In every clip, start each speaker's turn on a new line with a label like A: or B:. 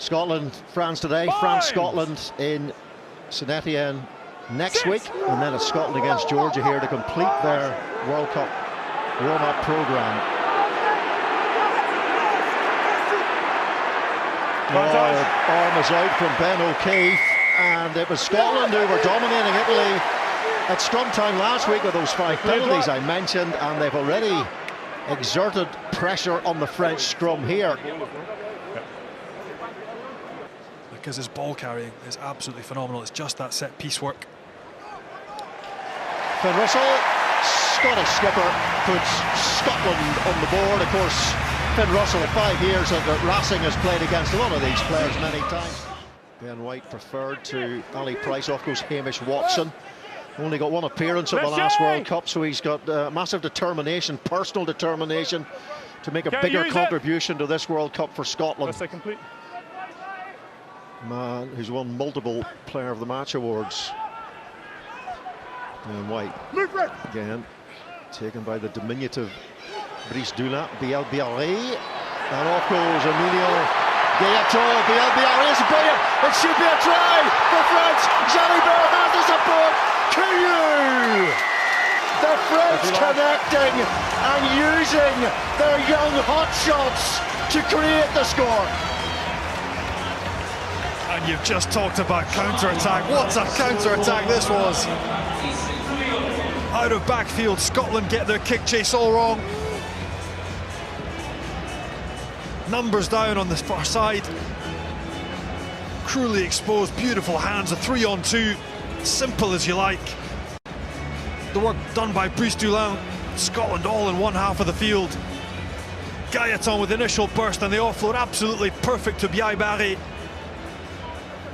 A: Scotland, France today, France, Scotland in Saint Etienne next week, and then it's Scotland against Georgia here to complete their World Cup warm-up programme. Arm is out from Ben O'Keefe, and it was Scotland who were dominating Italy at scrum time last week with those 5 penalties I mentioned, and they've already exerted pressure on the French scrum here.
B: Because his ball carrying is absolutely phenomenal. It's just that set piece work.
A: Finn Russell, Scottish skipper, puts Scotland on the board. Of course, Finn Russell, 5 years that Racing has played against a lot of these players many times. Ben White preferred to Ali Price. Off goes Hamish Watson. Only got 1 appearance at the last World Cup, so he's got massive determination, personal determination, to make a bigger contribution to this World Cup for Scotland. Man who's won multiple Player of the Match awards. And White again taken by the diminutive Brice Dulin, Biel Biarri, and off goes Emilio Gaeto. Biel Biarri is brilliant. It should be a try for France. Jalibert has the support. Couillou! The French connecting and using their young hotshots to create the score.
B: And you've just talked about counter-attack. What a counter-attack this was. Out of backfield, Scotland get their kick chase all wrong. Numbers down on the far side. Cruelly exposed, beautiful hands, a 3-on-2. Simple as you like. The work done by Brice Dulin. Scotland all in one half of the field. Gaetan with initial burst, and the offload absolutely perfect to Biel Biarri.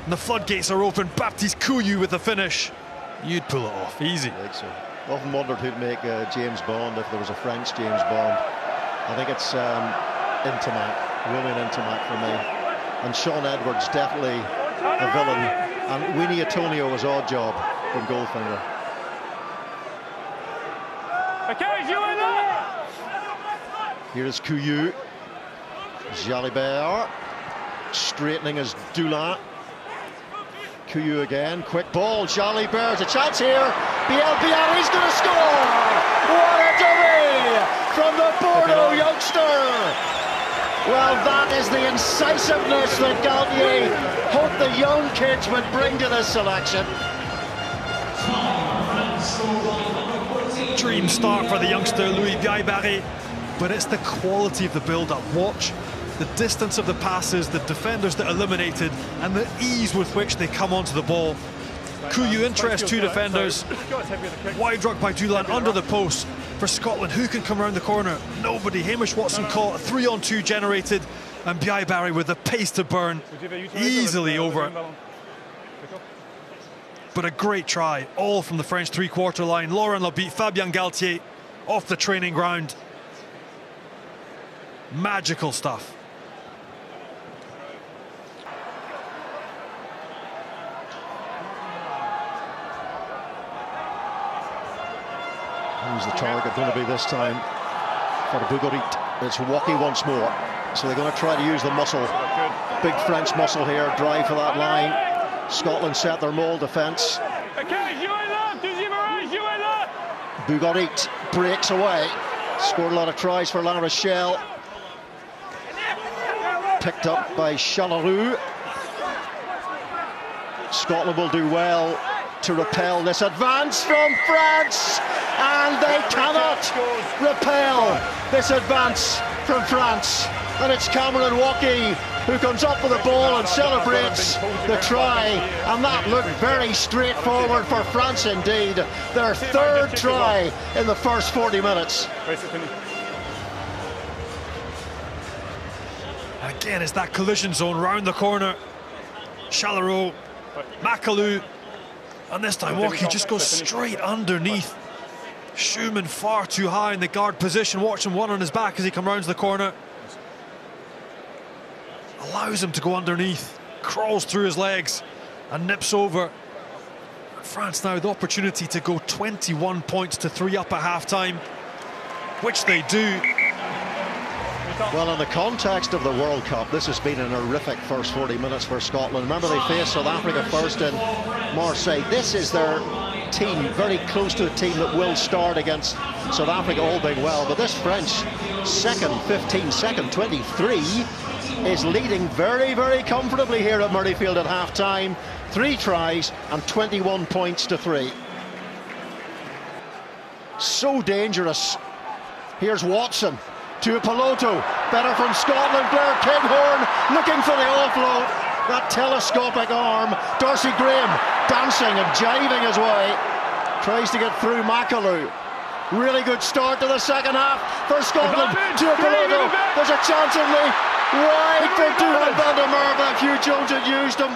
B: And the floodgates are open. Baptiste Couillou with the finish. You'd pull it off easy.
A: I think so. Often wondered who'd make James Bond if there was a French James Bond. I think it's Intimac, William Intimac for me. And Sean Edwards, definitely a villain. And Winnie Antonio was Odd Job from Goldfinger. Here is Couillou. Jalibert straightening his Dulin. Couillou again, quick ball, Jalibert, a chance here. Biel Biarri's going to score! What a dummy from the Bordeaux youngster! Well, that is the incisiveness that Galtier hoped the young kids would bring to this selection.
B: Dream start for the youngster Louis Biel Biarri, but it's the quality of the build-up. Watch the distance of the passes, the defenders that eliminated, and the ease with which they come onto the ball. Couillou interests 2 defenders. Wide ruck by Dulin under the post for Scotland. Who can come around the corner? Nobody. Hamish Watson caught, a 3-on-2 generated, and Biel Biarri with the pace to burn, easily over. But a great try, all from the French 3-quarter line. Laurent Labitte, Fabien Galtier, off the training ground. Magical stuff.
A: Who's the target going to be this time for Bougarit? It's Woki once more. So they're going to try to use the muscle. Big French muscle here, drive for that line. Scotland set their maul defence. Bougarit breaks away. Scored a lot of tries for La Rochelle. Picked up by Chalaroux. Scotland will do well to repel this advance from France, and they cannot repel this advance from France. And it's Cameron Woki who comes up with the ball and celebrates the try, and that looked very straightforward for France indeed. Their 3rd try in the first 40 minutes.
B: And again, it's that collision zone round the corner. Chalaroux, Macalou, and this time Woki just goes straight underneath. Schumann far too high in the guard position. Watch him, one on his back as he comes round the corner. Allows him to go underneath, crawls through his legs and nips over. France now the opportunity to go 21 points to 3 up at half-time, which they do.
A: Well, in the context of the World Cup, this has been an horrific first 40 minutes for Scotland. Remember, they faced South Africa first in Marseille. This is their team, very close to a team that will start against South Africa, all being well. But this French second 15, second 23 is leading very, very comfortably here at Murrayfield at half-time. 3 tries and 21 points to 3. So dangerous. Here's Watson to Piloto, better from Scotland. Blair Kinghorn looking for the offload. That telescopic arm. Darcy Graham dancing and jiving his way. Tries to get through McAloo. Really good start to the second half for Scotland. To Piloto. There's a chance in the wide for Duhan van der Merwe. Hugh Jones had used him.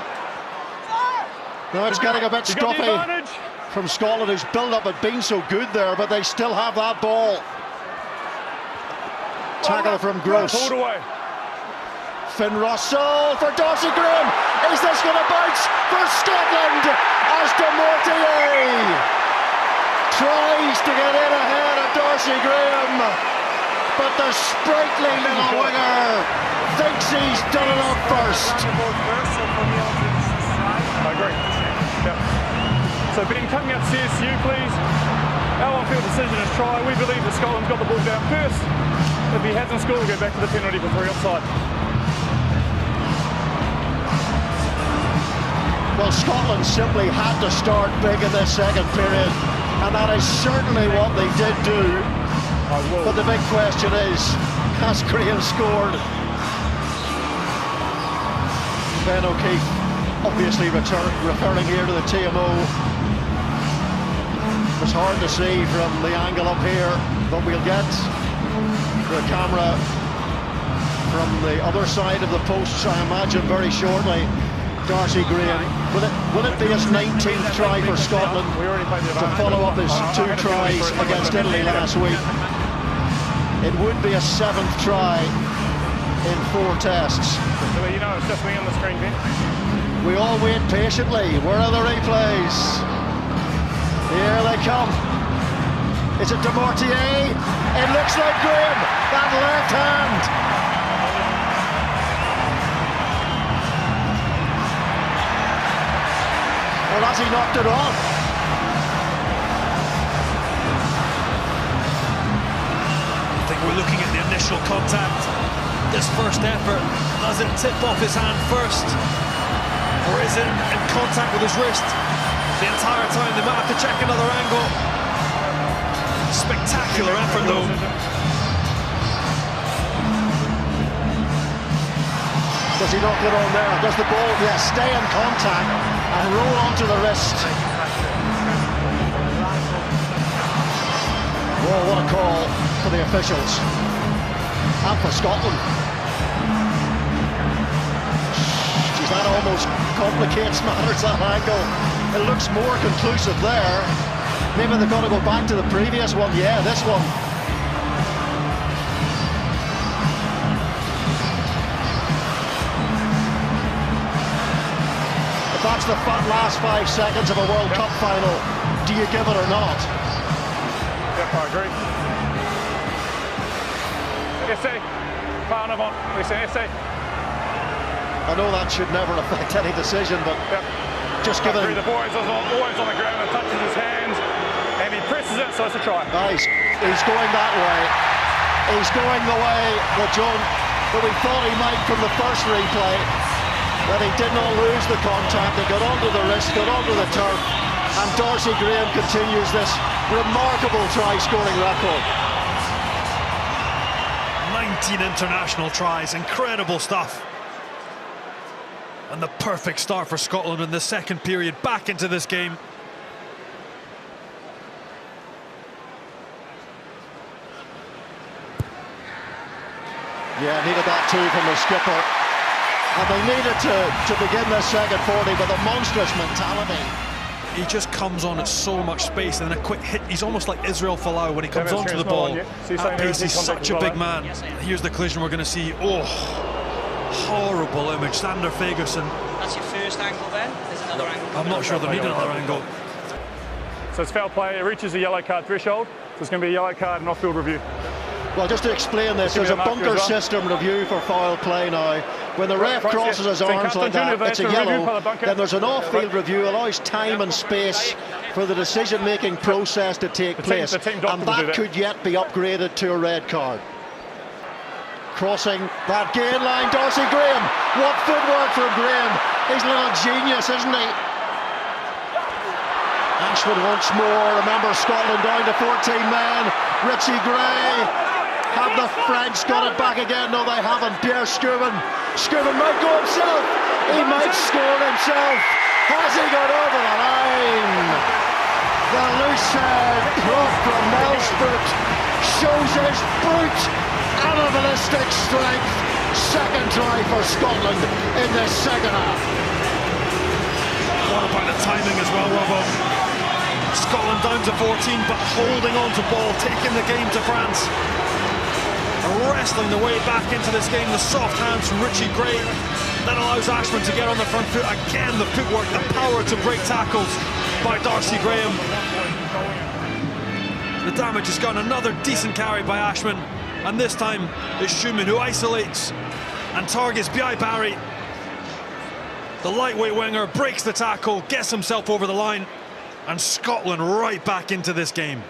A: Now it's getting a bit stuffy from Scotland, whose build-up had been so good there, but they still have that ball. Tackle from Gross. Finn Russell for Darcy Graham. Is this going to bounce for Scotland as de Mortier tries to get in ahead of Darcy Graham, but the sprightly little winger thinks he's done it up first.
C: I agree. Yep. So Ben, coming upstairs to you, please. Our on-field decision is try. We believe that Scotland's got the ball down first. If he hasn't scored, we'll go back to the penalty for 3 offside.
A: Well, Scotland simply had to start big in this second period, and that is certainly what they did do. But the big question is, has Graham scored? Ben O'Keefe obviously referring here to the TMO. It was hard to see from the angle up here, but we'll get the camera from the other side of the posts, I imagine, very shortly. Darcy Graham, will it be his 19th try for Scotland to follow up his 2 tries against Italy last week? It would be a 7th try in 4 tests.
C: You know, it's just me on the screen, Ben.
A: We all wait patiently. Where are the replays? Here they come. Is it de Mortier? It looks like Graham. That left hand. Or has he knocked it off?
B: I think we're looking at the initial contact. This first effort, does it tip off his hand first? Or is it in contact with his wrist the entire time? They might have to check another angle. Spectacular effort though.
A: Does he knock it on there? Does the ball, stay in contact and roll onto the wrist? Whoa, what a call for the officials and for Scotland. That almost complicates matters, that angle. It looks more conclusive there. Maybe they've got to go back to the previous one. Yeah, this one. If that's the last 5 seconds of a World Cup final, do you give it or not?
C: Yep, I agree. Essay. Parnavon. We say essay.
A: I know that should never affect any decision, but just given...
C: The boy is always on the ground and touches his hands, and he presses it, so it's a try.
A: Nice. He's going that way. He's going the way that we thought he might from the first replay. That he did not lose the contact. He got onto the wrist, got onto the turf, and Darcy Graham continues this remarkable try-scoring record.
B: 19 international tries, incredible stuff. And the perfect start for Scotland in the second period, back into this game.
A: Yeah, needed that too from the skipper. And they needed to begin this second 40 with a monstrous mentality.
B: He just comes on at so much space and then a quick hit. He's almost like Israel Folau when he comes onto the ball. At pace, he's such a big man. Here's the collision we're going to see. Oh, horrible image. Sander Fagerson.
D: That's your first angle then? There's another angle.
B: I'm not sure they need another angle.
C: So it's foul play. It reaches the yellow card threshold. So it's going to be a yellow card and off-field review.
A: Well, just to explain this, there's a bunker system review for foul play now. When the ref crosses his arms like that, it's a yellow. Then there's an off-field review, allows time and space for the decision-making process to take place, and that could yet be upgraded to a red card. Crossing that gain line, Darcy Graham. What footwork from Graham. He's a little genius, isn't he? Ashman once more. Remember, Scotland down to 14 men. Richie Gray. Have the French got it back again? No, they haven't. Pierre Scuven. Scuven might go himself. He might score himself. Has he got over the line? The loose head prop from Melsbrook shows his brute animalistic strength. Second try for Scotland in the second half.
B: What about the timing as well, Robbo? Scotland down to 14, but holding on to ball, taking the game to France. Wrestling the way back into this game, the soft hands from Richie Gray. That allows Ashman to get on the front foot. Again, the footwork, the power to break tackles by Darcy Graham. The damage has gotten another decent carry by Ashman. And this time, it's Schumann who isolates and targets Bi Barry. The lightweight winger breaks the tackle, gets himself over the line, and Scotland right back into this game.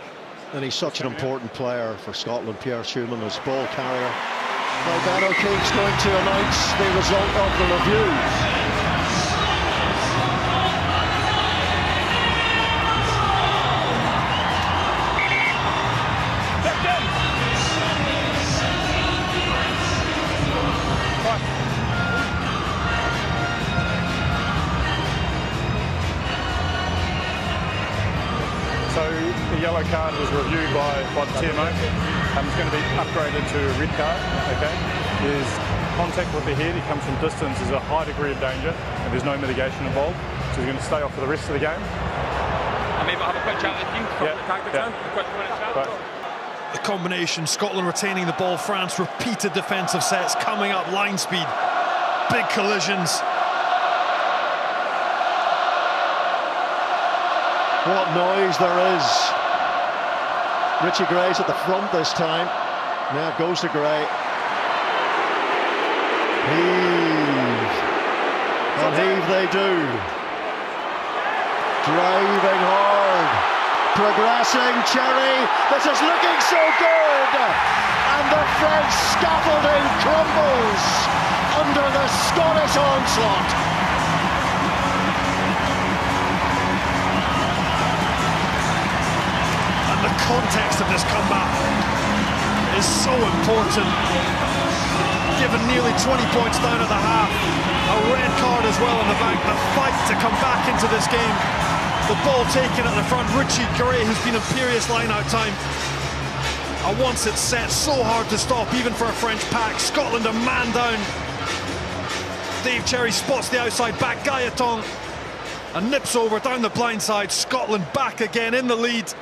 A: And he's such an important player for Scotland, Pierre Schumann, as ball carrier. Now Ben O'Keefe's going to announce the result of the reviews.
C: So the yellow card was reviewed by the TMO. It's going to be upgraded to a red card. Okay, there's contact with the head. He comes from distance. There's a high degree of danger, and there's no mitigation involved. So he's going to stay off for the rest of the game.
E: And maybe have a quick chat with you.
B: The combination, Scotland retaining the ball, France repeated defensive sets, coming up line speed, big collisions.
A: What noise there is. Richie Gray's at the front this time. Now it goes to Gray. Heave. And heave they do. Driving hard. Progressing, Cherry. This is looking so good. And the French scaffolding crumbles under the Scottish onslaught.
B: The context of this comeback is so important. Given nearly 20 points down at the half, a red card as well in the bank, the fight to come back into this game. The ball taken at the front, Richie Gray, who's been imperious line-out time. And once it's set, so hard to stop, even for a French pack. Scotland a man down. Dave Cherry spots the outside back, Gailleton, and nips over down the blind side. Scotland back again in the lead.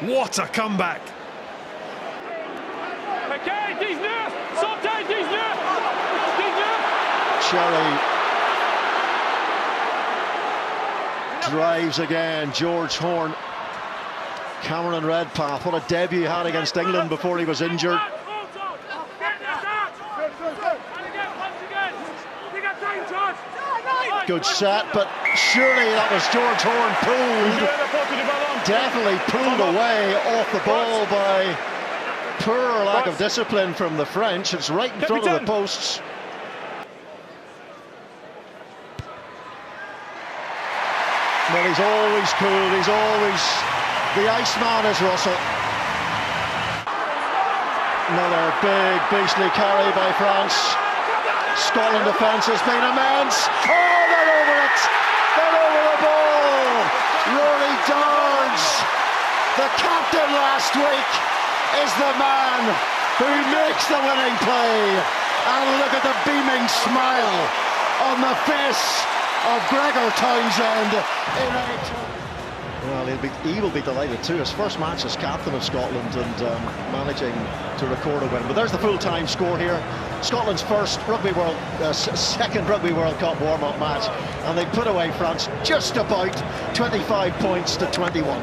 B: What a comeback.
A: Cherry drives again. George Horne. Cameron Redpath, what a debut he had against England before he was injured. Good set, but surely that was George Horne pulled. Definitely pulled away off the ball by poor lack of discipline from the French. It's right in front of the posts. Well, he's always cool, he's always... The Iceman is Russell. Another big, beastly carry by France. Scotland defence has been immense. Oh, they're over it! They're over the ball! Rory Darns, the captain last week, is the man who makes the winning play. And look at the beaming smile on the face of Gregor Townsend in a... Well, he will be delighted too. His first match as captain of Scotland and managing to record a win. But there's the full-time score here. Scotland's second Rugby World Cup warm-up match, and they put away France just about 25 points to 21.